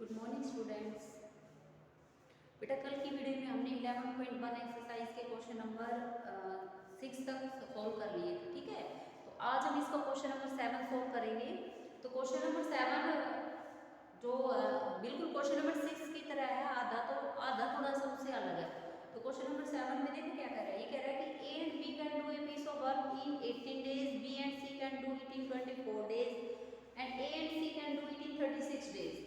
Good morning students. बेटा कल की वीडियो में हमने 11.1 एक्सरसाइज के क्वेश्चन नंबर 6 तक सॉल्व कर लिए थे, ठीक है। तो आज हम इसका क्वेश्चन नंबर 7 सॉल्व करेंगे। तो क्वेश्चन नंबर 7 जो बिल्कुल क्वेश्चन नंबर 6 की तरह है, आधा थोड़ा सा उससे अलग है। तो क्वेश्चन नंबर 7 में देखो क्या कह रहा है। ये कह रहा है कि A and B can do a piece of work in 18 days, B and C can do it in 24 days and A and C can do it in 36 days.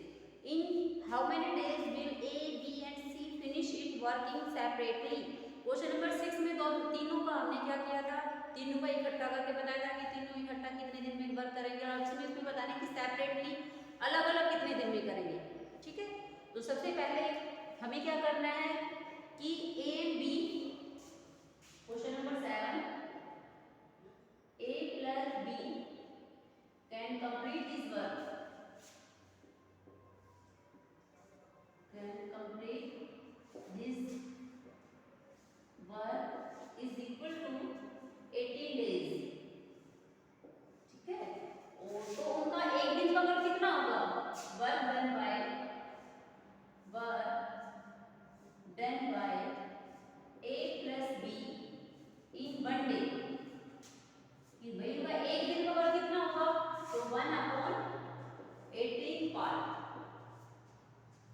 In how many days will A, B and C finish it working separately? Question number 6 में तीनों का हमने क्या किया था, तीनों का इकट्ठा करके बताया था कि तीनों इकट्ठा कितने दिन में वर्क करेंगे, और इसमें बताना कि सेपरेटली अलग अलग कितने दिन में करेंगे, ठीक है। तो सबसे पहले हमें क्या करना है कि A B question number 7 A plus B can complete this work, is equal to 18 days, ठीक है। और तो उनका एक दिन का वर्क कितना होगा, work done bye A plus B in 1 day, कि भाई उनका एक दिन का वर्क कितना होगा, तो 1/18 पार्ट,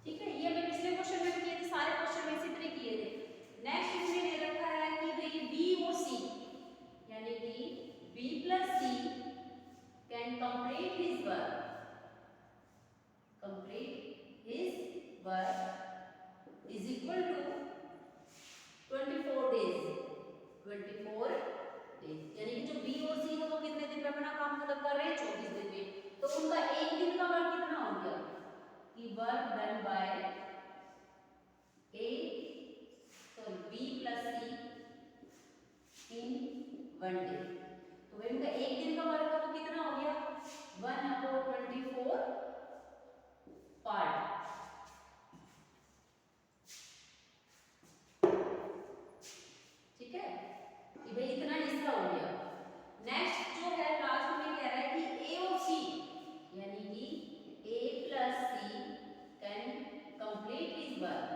ठीक है। ये हमें पिछले क्वेश्चन में किए थे, सारे क्वेश्चन में इसी तरह किए थे। नेक्स्ट इसमें दे रखा है कि भाई बी और सी, यानी कि B plus C can complete his work is equal to 24 days, यानी कि जो बी और सी है वो कितने दिन में अपना काम खत्म कर रहे हैं, 24 दिन में। तो उनका एक दिन का वर्क कितना हो गया कि work done by B plus C in 1 day. तो भाई उनका एक दिन का वर्क तो कितना हो गया, 1/24 पार्ट, ठीक है। कि भाई इतना हिस्सा हो गया। नेक्स्ट जो है लास्ट में कह रहा है कि ए और सी, यानी कि A plus C can complete his work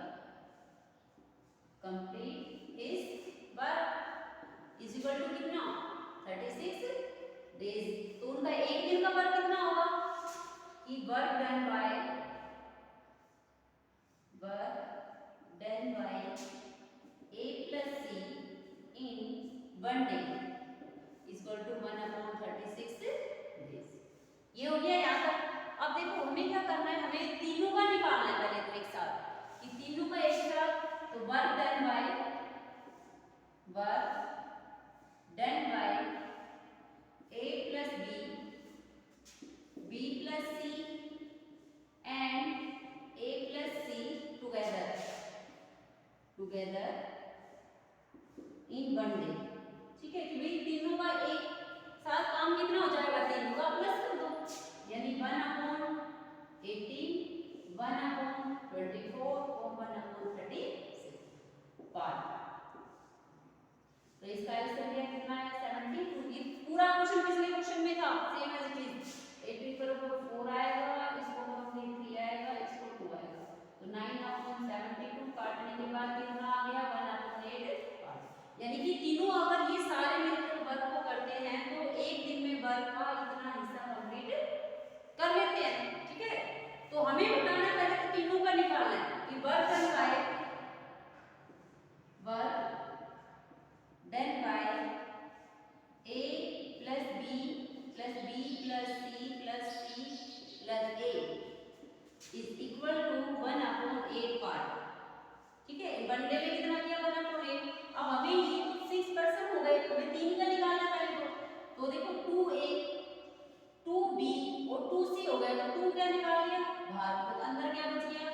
is equal to कितना, 36 डेज। तो उनका एक दिन का वर्क कितना होगा कि work done by A plus C in 1 day is equal to 1/36 days. ये हो गया यहाँ तक। अब देखो हमें क्या करना है, हमें तीनों का निकालना है पहले तो एक साथ, कि तीनों का एक साथ। तो work done by A plus B plus C and A plus C together in 1 day, ठीक है। कि भाई तीनों का एक साथ काम कितना हो जाएगा, तीनों का प्लस कर दो, यानी 1/18, 1/24 और 1/36 पार्ट। तो इसका आंसर क्या कितना है, 72। ये पूरा क्वेश्चन पिछले क्वेश्चन में था, सेम एज इट इज। 18 करोगे 4 आएगा, इसको करोगे 3 आएगा, इसको 2 आएगा। तो 9/72 काटने के बाद कितना आ गया, 1/8 पार्ट। यानी कि तीनों अगर ये सारे मिलकर वर्क को करते हैं तो एक दिन में वर्क का इतना हिस्सा कंप्लीट कर लेते हैं, ठीक है। तो हमें बताना है पहले तो तीनों का निकालना है कि work done bye A plus B plus B plus C plus C plus A is equal to 1/8 part, ठीक है। 1 डे में कितना किया, 1/8। अब हमें ये 6% हो गए, हमें 3 का निकालना पड़ेगा। तो देखो 2A 2B और 2C हो गए, तो 2 क्या निकाल लिया बाहर, तो अंदर क्या बच गया,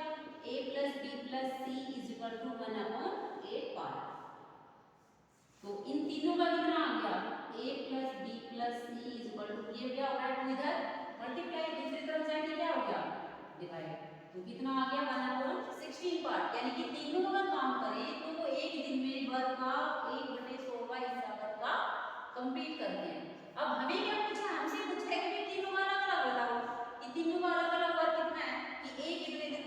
A plus B plus C is equal to 1/8 part. तो इन तीनों का कितना आ गया, A plus B plus C is equal to, ये क्या हो रहा है, 2 इधर मल्टीप्लाई, दूसरी तरफ जाएंगे क्या हो गया, डिवाइड। तो कितना आ गया, 1/16 पार्ट। यानी कि तीनों अगर काम करें तो वो एक दिन में वर्क का 1/16 हिस्सा वर्क का कंप्लीट करते हैं। अब हमें क्या पूछा है, हमसे पूछा है कि तीनों का अलग अलग बताओ, कि तीनों का अलग अलग वर्क कितना है, कि एक कितने दिन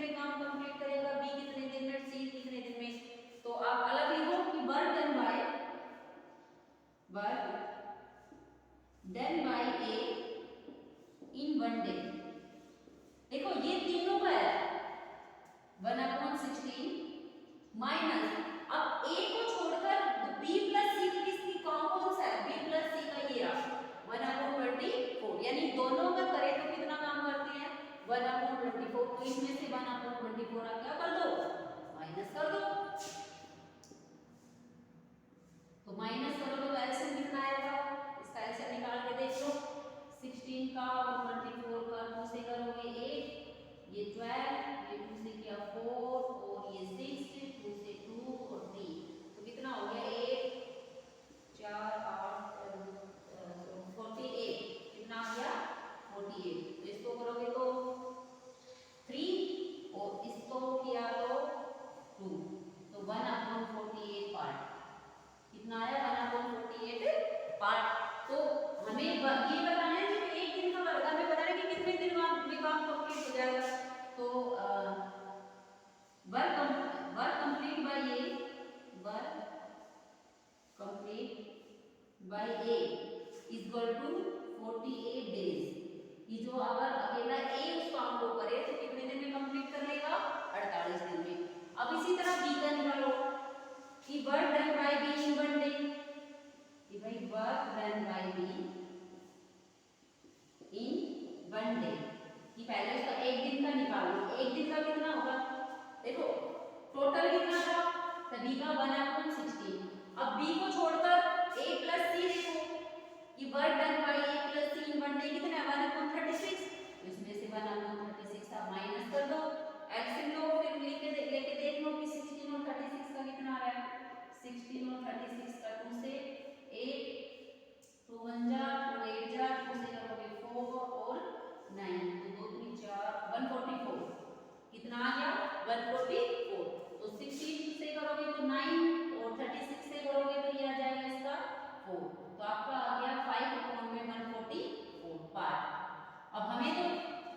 का और 24 का 2 से करोगे 8, ये 12, ये 2 से किया 4 और ये 6, 2 से 2 और 3, तो कितना हो गया 8 4 8 48, कितना आ गया 48। तो इसको करोगे तो 3 और इसको किया तो 2, तो 1/48 पार्ट, कितना आया 1/48 पार्ट। तो हमें ये बताना है कि एक दिन का वर्ग, हमें बताना है कि कितने दिन में काम कंप्लीट हो जाएगा। तो work complete by A, work complete by A is equal to 48 days. ये जो अगर अकेला ए उस काम को करे तो कितने दिन में कंप्लीट कर लेगा 48 दिन में। अब इसी तरह बी का निकालो कि work done by B in 1 day, कि भाई work done by B in 1 day, कि पहले उसका एक दिन का निकालो, एक दिन का कितना होगा, देखो टोटल कितना था बी का 1/16। अब बी को छोड़कर ए प्लस सी देखो कि work done by A plus C in 1 day कितना है 1/36, तो इसमें से 1/36 आप माइनस कर दो, एलसीएम लो, फिर लेके देख लो कि 16 और 36 का कितना आ रहा है, 16 और 36 का 2 से 8, 2 1 जा 2 8 जा, 2 से करोगे 4 और 9, तो 2 3 4 144, कितना आ गया 144। तो 16 से करोगे तो 9 और 36 से करोगे तो ये आ जाएगा इसका 4, तो आपका आ गया 5/144 पार्ट। अब हमें तो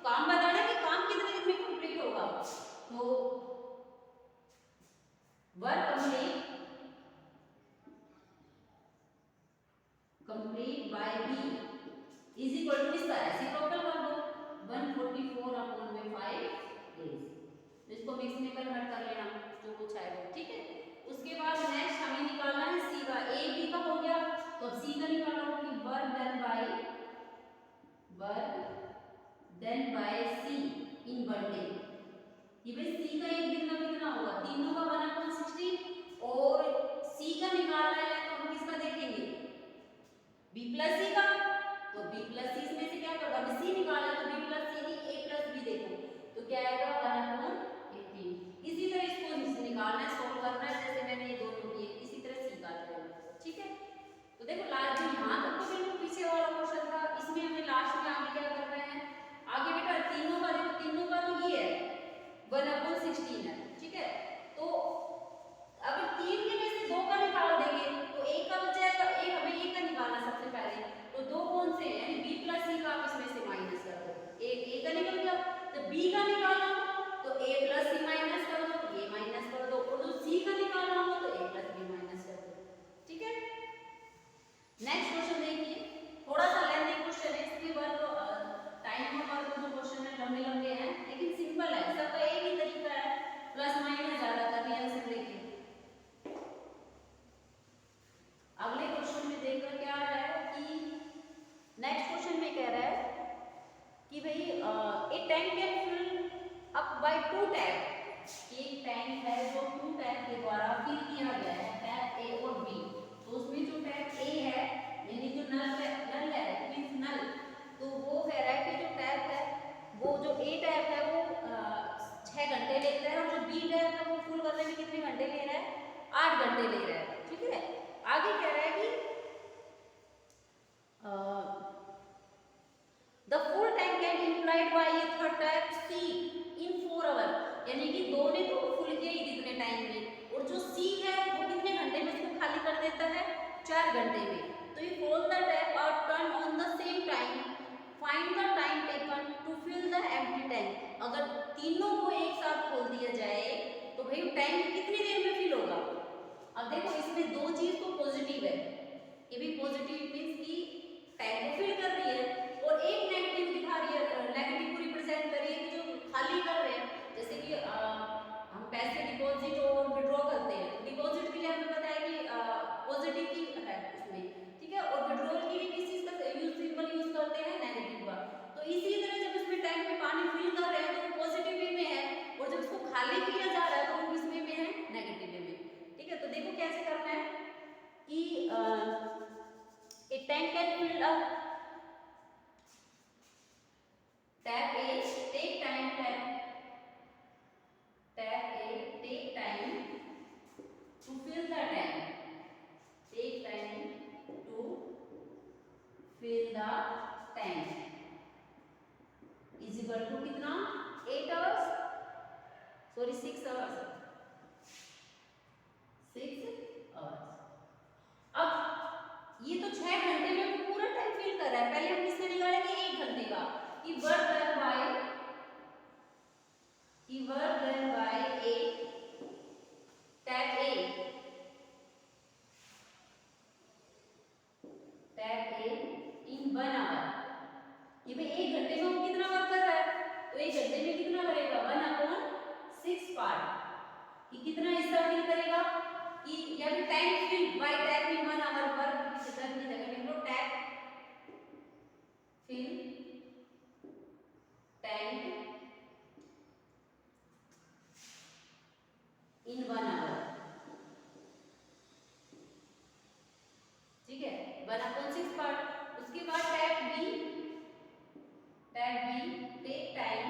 काम बताना है कि काम कितने दिन में कंप्लीट होगा, तो work complete by B is equal to इसका रेसिप्रोकल कर दो 144/5 डेज, तो इसको मिक्स में कन्वर्ट कर लेना जो कुछ है वो, ठीक है। उसके बाद नेक्स्ट हमें निकालना है सी का, ए बी का हो गया, तो अब सी का निकालो कि work done by C in 1 day, कि भाई सी का एक दिन का कितना होगा, तीनों का 1/16 और सी का निकालना है तो हम किसका देखेंगे बी प्लस सी का, तो बी प्लस सी में से क्या करना, अब सी निकाला तो बी प्लस सी नहीं ए प्लस बी देखो तो क्या आएगा 1/18। इसी तरह इसको निकालना है, सोल्व करना है, जैसे मैंने ये दोनों किए इसी तरह सी का करेंगे, ठीक है। तो देखो लास्ट में यहाँ तक तो बिल्कुल पीछे वाला क्वेश्चन था, इसमें हमें लास्ट में आगे क्या करना है, आगे बेटा तीनों का देखो, तीनों का तो ये है 1/16 है, ठीक है। तो अगर 3 के में से 2 का निकाल देंगे तो एक का बच जाएगा, एक हमें एक का निकालना सबसे पहले, तो 2 कौन से हैं, यानी b प्लस c का आप इसमें से माइनस कर दो, a का निकल गया, तो b का निकालना तो a प्लस c माइनस कर दो, a माइनस कर दो, और जो c का निकालना हो तो a प्लस b माइनस कर दो, ठीक है। नेक्स्ट क्वेश्चन देखिए, थोड़ा सा लेंथी क्वेश्चन है, इसके बाद टाइम और जो क्वेश्चन है लंबे लंबे हैं लेकिन सिंपल है, सबका एक ही तरीका है, प्लस माइनस ज्यादा करनी है। आंसर देखिए अगले क्वेश्चन में देखकर क्या आ रहा है कि नेक्स्ट क्वेश्चन में कह रहा है कि भाई a tank can fill up by 2 tap, एक टैंक है जो 2 टैप के द्वारा फिल किया गया है, टैप ए और बी, तो उसमें जो टैप ए है यानी जो नल है मींस नल, तो वो कह रहा है कि जो टैप है वो जो ए टैप है वो 6 घंटे लेता है और जो बी टैप है वो फुल करने में कितने घंटे ले रहा है 8 घंटे ले रहा है, ठीक है। आगे कह रहा है कि the full tank can emptied by a third tap C in 4 hour, यानी कि 2 ने तो फुल किया ही कितने टाइम में, और जो सी है वो कितने घंटे में इसको खाली कर देता है 4 घंटे में। तो ये all the tap are turn on the same time, find the time taken to fill the empty tank. अगर तीनों को एक साथ खोल दिया जाए तो भाई टैंक कितनी देर में फिल होगा। अब देखो इसमें 2 चीज तो पॉजिटिव है, ये भी पॉजिटिव मींस कि टैंक को फिल कर रही है, और एक नेगेटिव दिखा रही है, नेगेटिव को रिप्रेजेंट कर रही है कि जो खाली कर रहे हैं, जैसे कि हम पैसे डिपॉजिट और विड्रॉ करते हैं, डिपॉजिट के लिए हमें पता है कि पॉजिटिव की है उसमें, ठीक है, और विड्रॉल के लिए किस चीज का सिंबल यूज करते हैं नेगेटिव का। तो इसी तरह जब इसमें टैंक में पानी फिल कर रहे हैं तो वो पॉजिटिव वे में है, और जब इसको खाली किया जा रहा है तो वो किस वे में है नेगेटिव वे में, ठीक है। तो देखो कैसे करना है कि a tank can fill up Step A, take time. Step A, take time to fill the tank. Take time to fill the tank is equal to कितना 8 hours, सॉरी 6 hours, 6 hours। अब ये तो 6 घंटे में वो पूरा टाइम फिल कर रहा है। पहले हम किससे निकालेंगे 1 घंटे का कि work done by A tap A in 1 hour. ये भाई 1 घंटे में वो कितना वर्क कर रहा है, तो 1 घंटे में कितना करेगा 1/6 पार्ट। ये कितना हिस्सा फिल करेगा कि या फिर time fill by tap in 1 hour पर कितना की जगह लिख लो tap fill tank in 1 hour. ठीक है 1/6 पार्ट। उसके बाद tap B take time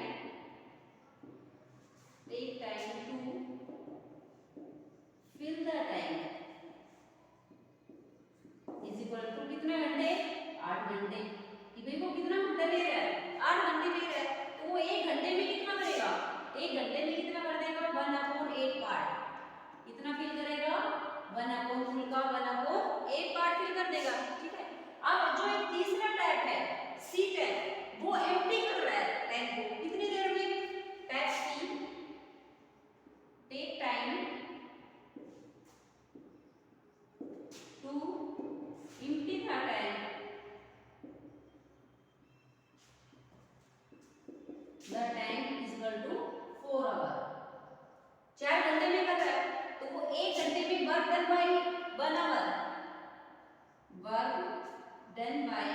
to fill the tank is equal to कितने घंटे 8 घंटे। कि भाई वो कितना घंटा ले रहा है 8 घंटे ले रहा है, तो वो 1 घंटे में कितना करेगा 1 घंटे में कितना कर देगा 1/8 पार्ट। कितना फिल करेगा 1/फुल का 1/8 पार्ट फिल कर देगा। ठीक है अब जो एक तीसरा टैप है सी टैप वो एम्प्टी कर रहा है टैंक को कितनी देर में। Tap C take time to empty the tank is equal to 4 hour. 4 घंटे में कर रहा है, तो वो 1 घंटे में work done by 1 hour, work done by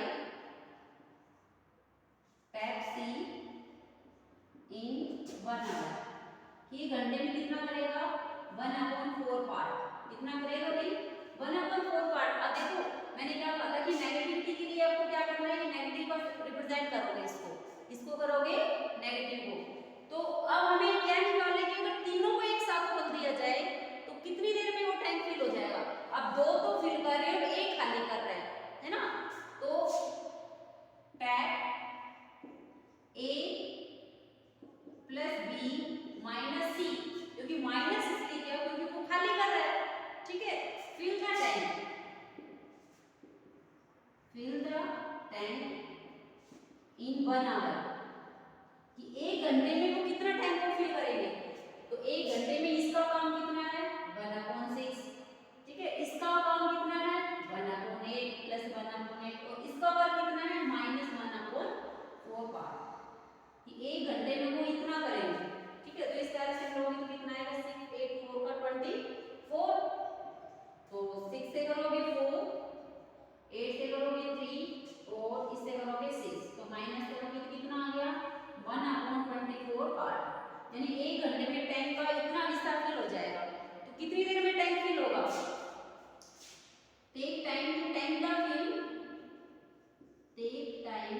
tap C in 1 hour. ये घंटे में कितना करेगा 1/4 पार्ट। कितना करेगा भाई 1/4 पार्ट। अब देखो मैंने क्या कहा था कि नेगेटिविटी के लिए आपको क्या करना है, नेगेटिव पर रिप्रेजेंट करोगे इसको करोगे नेगेटिव को। तो अब हमें क्या निकालना है कि अगर तीनों को एक साथ खोल दिया जाए तो कितनी देर में वो टैंक फिल हो जाएगा। अब 2 तो फिल कर रहे हैं और 1 खाली कर रहे हैं, है ना। तो टैप ए प्लस बी माइनस सी, क्योंकि माइनस इसलिए क्या क्योंकि वो खाली कर रहा है। ठीक है fill the tank in 1 hour. कि 1 घंटे में वो कितना टैंक को फिल करेंगे, तो 1 घंटे में इसका काम कितना है 1/6। ठीक है इसका काम कितना है 1/8 प्लस 1/8 और इसका वर्क कितना है -1/4 पार्ट। कि 1 घंटे में वो इतना करेंगे। ठीक है तो इस तरह से हम लोग तो कितना आएगा 6 8 4 का 24। तो 6 से करोगे 4, 8 से करोगे 3 और इससे करोगे 6, तो माइनस करोगे तो कितना आ गया 1/24 पार्ट। यानी 1 घंटे में टैंक का इतना हिस्सा फिल हो जाएगा। तो कितनी देर में टैंक फिल होगा। Take time to tank the fill take time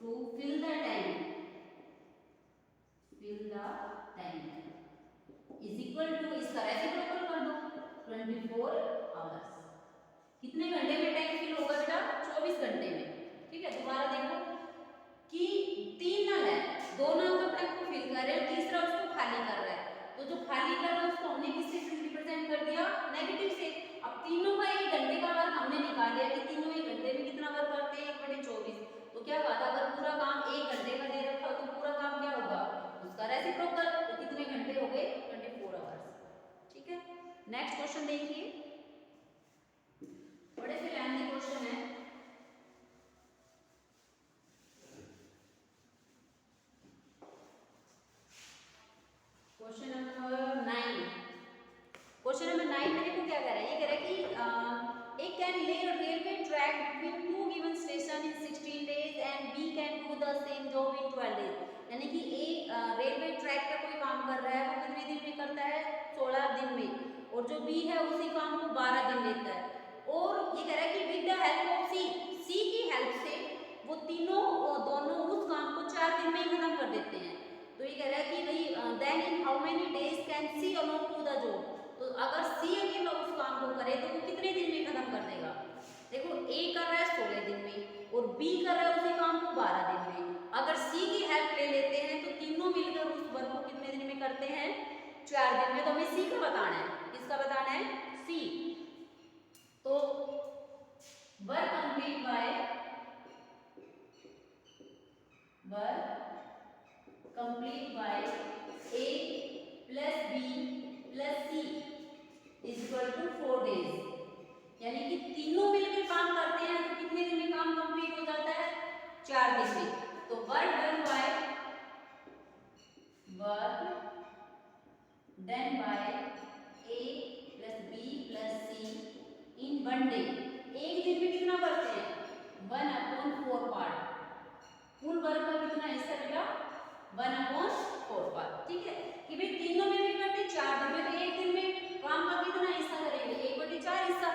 to fill the tank is equal to इस तरह से प्रॉपर कर दो 24 आवर्स। कितने घंटे में टैंक फिल होगा बेटा 24 घंटे में। ठीक है दोबारा देखो कि 3 नल है, 2 नल तो टैंक को फिल कर रहे हैं, तीसरा उसको खाली कर रहा है। तो जो खाली कर रहा है उसको हमने किससे रिप्रेजेंट कर दिया नेगेटिव से। अब तीनों का 1 घंटे का वर्क हमने निकाल लिया कि तीनों 1 घंटे में कितना वर्क करते हैं 1/24। तो क्या कहा था अगर पूरा काम 1 घंटे का दे रखा तो पूरा काम क्या होगा उसका रेसिप्रोकल। तो कितने घंटे हो गए 24 आवर्स। ठीक है नेक्स्ट क्वेश्चन देखिए, बड़े से लेंथी क्वेश्चन है। क्वेश्चन नंबर 9 मेरे को क्या कह रहा है, ये कह रहा है कि A can lay a railway track between 2 given stations in 16 days and B can do the same job in 12 days। यानी कि A रेलवे ट्रैक पे कोई काम कर रहा है वो कितने दिन में करता है 16 दिन में, और जो B है उसी काम को 12 दिन लेता है। और ये कह रहा है कि with the help of C की हेल्प से वो दोनों उस काम को can C along to the job, तो अगर सी अकेला उस काम को करे तो वो कितने दिन में खत्म कर देगा? देखो ए कर रहा है 16 दिन में और बी कर रहा है उसी काम को 12 दिन में। अगर सी की हेल्प ले लेते हैं तो तीनों मिलकर उस वर्क को कितने दिन में करते हैं? 4 दिन में। तो हमें सी का बताना है। किसका बताना है? सी। तो work complete by A plus B plus C is equal to 4 days. यानी कि तीनों मिलकर काम करते हैं तो कितने दिन में काम कंप्लीट हो जाता है? 4 दिन में। तो work done by A plus B plus C in 1 day. एक दिन में कितना करते हैं? 1/4 पार्ट। कुल वर्क का कितना हिस्सा बेटा? 1/4 पार्ट। ठीक है कि भाई तीनों में भी करते 4 दिन में, तो एक दिन में काम का कितना हिस्सा करेंगे? 1/4 हिस्सा।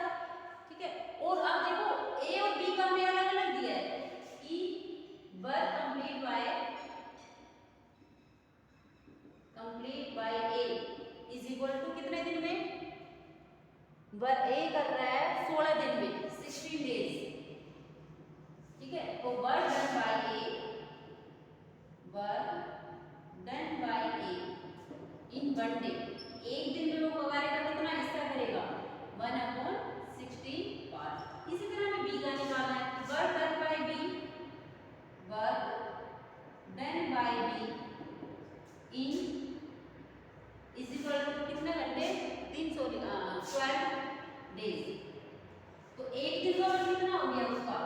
ठीक है। और अब देखो ए और बी का हमें अलग अलग दिया है कि work complete by A is equal to कितने दिन में? वर्क ए कर रहा है 16 दिन में, 16 डेज। ठीक है। तो work done by A in 1 day. एक दिन में वो कार्य का कितना हिस्सा करेगा? 1/16 पार्ट। इसी तरह हमें बी का निकालना है। Work done by B in is equal to कितने घंटे? 12 डेज। तो एक दिन का वर्क कितना हो गया उसका?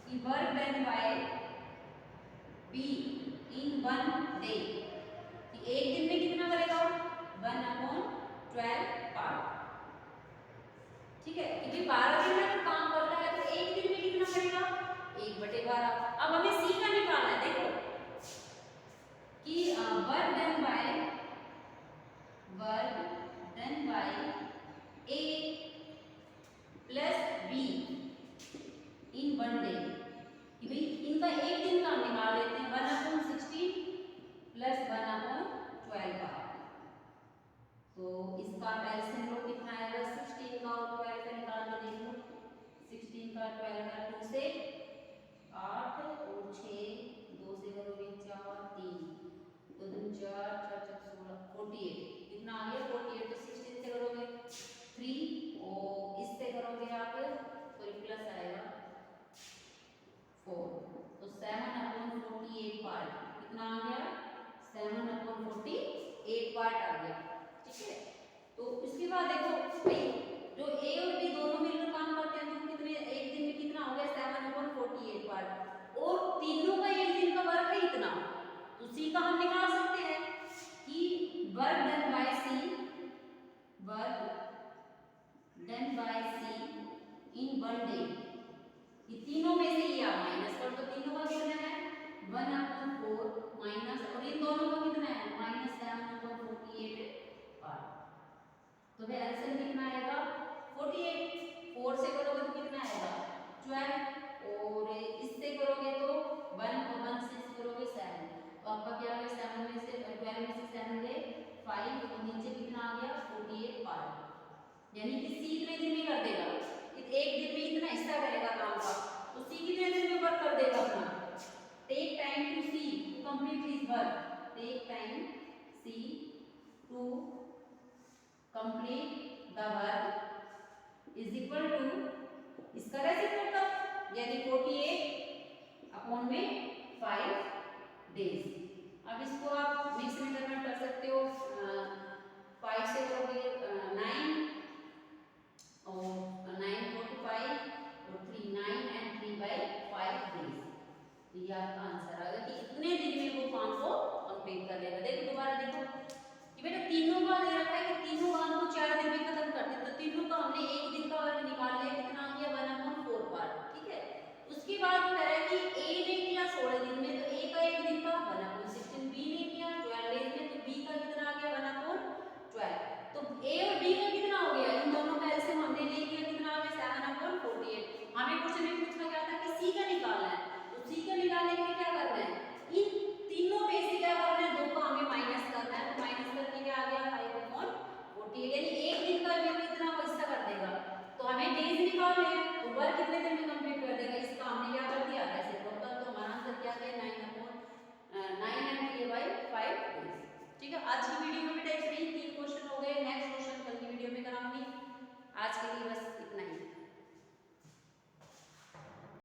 कि work done by B in 1 day, कि एक दिन में कितना करेगा? 1/12 पार्ट। ठीक है। क्योंकि 12 दिन में काम कर रहा है तो एक दिन में कितना करेगा? 1/12। अब हमें सी का निकालना है। देखो कि work done by A plus be in 1 day, कि भाई इनका एक दिन का निकाल लेते हैं। 1/16 प्लस 1/12 का। तो इसका एलसीएम लो कितना आएगा? 16 का और 12 का निकाल के देख लो। 16 का 12 का 2 से 8 और 6 2 से करोगे 4 3 तो 2 4 4 16 48 कितना आ गया? 48। तो 16 से करोगे 3 और इससे करोगे आप सॉरी प्लस आएगा 4। तो 7/48 पार्ट कितना आ गया? 7/48 पार्ट आ गया। ठीक है। तो इसके बाद देखो भाई जो ए और बी दोनों मिलकर काम करते हैं तो कितने एक दिन में कितना हो गया? 7/48 पार्ट। और तीनों का एक दिन का वर्क है इतना, तो सी का हम निकाल सकते हैं कि work done by C in 1 day. ये तीनों में से ये आप माइनस कर दो। तीनों का कितना है? 1/4 माइनस, और इन दोनों का कितना है? -7/48 पार्ट। तो भाई एलसीएम कितना आएगा? 48। 4 से करोगे तो कितना आएगा? 12 और इससे करोगे तो 1 और 1 से करोगे 7। तो आपका क्या है? 7 में से 12 में से 7 गए 5 और नीचे कितना आ गया? 48 पार्ट। यानी कि सी इतने दिन में कर देगा। एक दिन में इतना हिस्सा करेगा काम का, तो सी कितने दिन में वर्क कर देगा अपना? Take time to C to complete his work. Take time C to complete the work is equal to इसका रेसिप्रोकल यानी 48/5 डेज। अब इसको आप मिक्स मेथड कर सकते हो। 5 से करोगे 9 और 9 4 to 5 और 3 9 and 3/5 डेज। तो ये आपका आंसर आ गया कि इतने दिन में वो काम को कंप्लीट कर लेगा। देखो दोबारा देखो कि बेटा तीनों का दे रखा है कि तीनों काम को 4 दिन में खत्म करते हैं। तो तीनों का हमने एक दिन का वर्क निकाल लिया, कितना आ गया? 1/4 पार्ट। ठीक है। उसके बाद कह रहा है कि